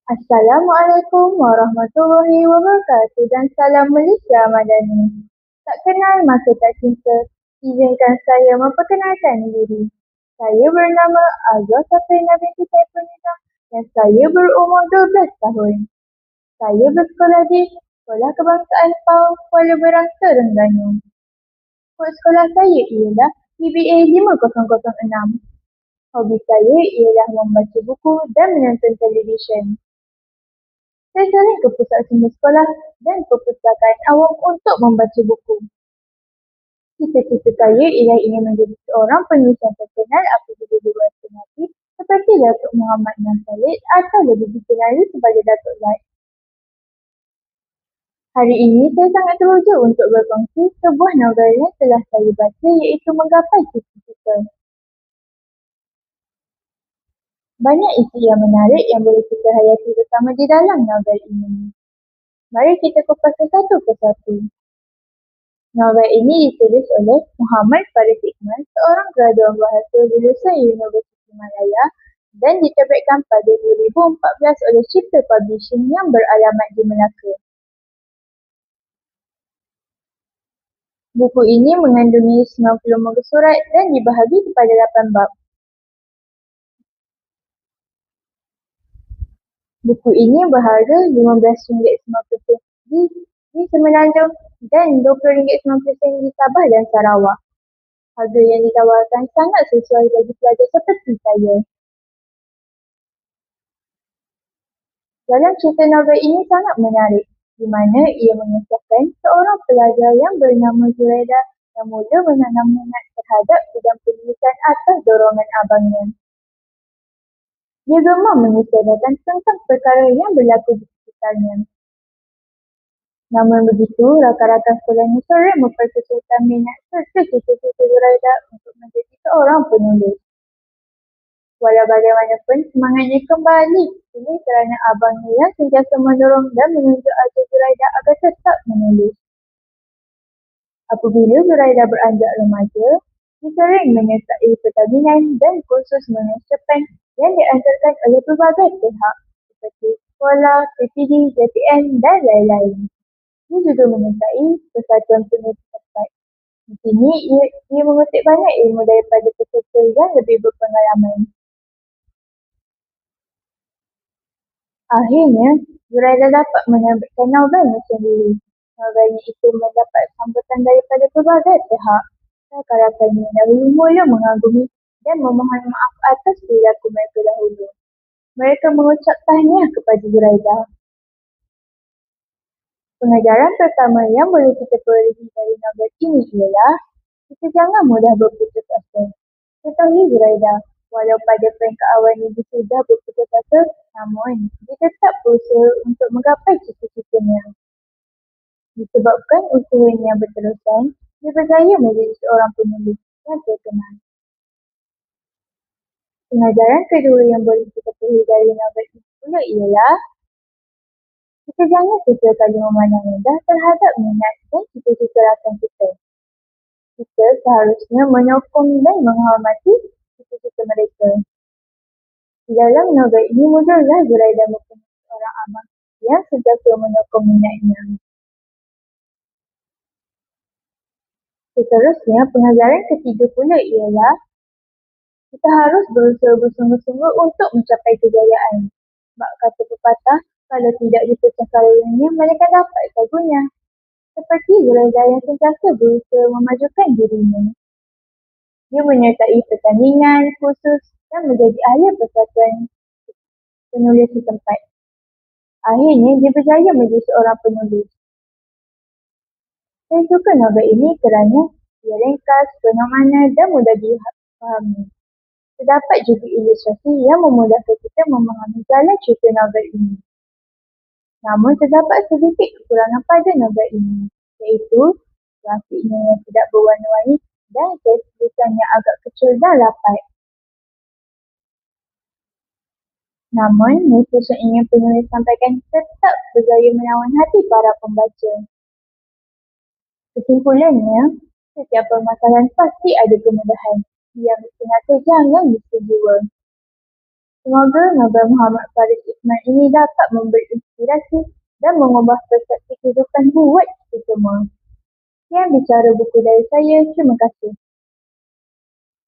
Assalamualaikum warahmatullahi wabarakatuh dan salam Malaysia Madani. Tak kenal maka tak cinta. Izinkan saya memperkenalkan diri. Saya bernama Azwa Safrina binti Saifuddin dan saya berumur 12 tahun. Saya bersekolah di Sekolah Kebangsaan PAU Kuala Berang, Terengganu. Kod sekolah saya ialah PBA 5006. Hobi saya ialah membaca buku dan menonton televisyen. Saya sering ke pusat semua sekolah dan perpustakaan awam untuk membaca buku. Cita-cita saya ialah ingin menjadi seorang penulis yang terkenal apabila dewasa nanti seperti Datuk Muhammad Nasralid atau lebih dikenali sebagai Datuk Lat. Hari ini saya sangat teruja untuk berkongsi sebuah novel yang telah saya baca iaitu Menggapai Cita-cita. Banyak isi yang menarik yang boleh kita hayati bersama di dalam novel ini. Mari kita kupas satu persatu. Novel ini ditulis oleh Muhammad Faris Iqmal, seorang graduan bahasa lulusan Universiti Malaya dan diterbitkan pada 2014 oleh Cipta Publishing yang beralamat di Melaka. Buku ini mengandungi 90 muka surat dan dibahagi kepada 8 bab. Buku ini berharga RM15.90 di Semenanjung dan RM20.90 di Sabah dan Sarawak. Harga yang ditawarkan sangat sesuai bagi pelajar seperti saya. Dalam cerita novel ini sangat menarik, di mana ia mengisahkan seorang pelajar yang bernama Zuraida yang mula menanam minat terhadap bidang penulisan atas dorongan abangnya. Dia gemar mengisahkan tentang perkara yang berlaku di sekitarnya. Namun begitu, rakan-rakan sekolahnya sering memperkecilkan minat serta cita-cita Zuraida untuk menjadi seorang penulis. Walau bagaimanapun, semangatnya kembali pulih kerana abangnya yang sentiasa mendorong dan menunjuk ajak Zuraida agar tetap menulis. Apabila Zuraida beranjak remaja, dia sering menyertai pertandingan dan kursus menulis cerpen yang dianjurkan oleh pelbagai pihak seperti sekolah, PPD, JPN dan lain-lain. Dia juga menyertai persatuan penulis tempat. Di sini, ia mengutip banyak ilmu daripada peserta yang lebih berpengalaman. Akhirnya, Zuraida dapat menerbitkan novelnya sendiri. Novelnya itu mendapat sambutan daripada pelbagai pihak. Rakan-rakannya dahulu mula mengagumi dan memohon maaf atas perilaku mereka dahulu. Mereka mengucap tahniah kepada Zuraida. Pengajaran pertama yang boleh kita perolehi dari novel ini ialah kita jangan mudah berputus asa. Ketahui Zuraida, walau pada peringkat awalnya dia sudah berputus asa, namun dia tetap berusaha untuk menggapai cita-citanya. Disebabkan usahanya yang berterusan, dia berjaya menjadi seorang penulis yang terkenal. Pengajaran kedua yang boleh kita perolehi dari novel ini pula ialah kita jangan sesekali memandang rendah terhadap minat dan cita-cita rakan kita. Kita seharusnya menyokong dan menghormati cita-cita mereka. Di dalam novel ini muncullah Zuraida mempunyai seorang abang yang sentiasa menyokong minatnya. Seterusnya, pengajaran ketiga pula ialah kita harus berusaha bersungguh-sungguh untuk mencapai kejayaan. Bak kata pepatah, kalau tidak dipecah kalorinya, mereka dapat sagunya. Seperti Zuraida yang sentiasa berusaha memajukan dirinya. Dia menyertai pertandingan, kursus dan menjadi ahli persatuan penulis setempat. Akhirnya, dia berjaya menjadi seorang penulis. Saya suka novel ini kerana ia ringkas, fenomenal dan mudah difahami. Terdapat juga ilustrasi yang memudahkan kita memahami jalan cerita novel ini. Namun terdapat sedikit kekurangan pada novel ini, iaitu grafiknya yang tidak berwarna-warni dan tulisan yang agak kecil dan rapat. Namun, mesej yang ingin penulis sampaikan tetap berjaya menawan hati para pembaca. Kesimpulannya, setiap permasalahan pasti ada kemudahan. Yang sengaja jangan bersejiwa. Semoga novel Muhammad Farid Ismail ini dapat memberi inspirasi dan mengubah persepsi kehidupan buat kita semua. Sekian bicara buku dari saya. Terima kasih.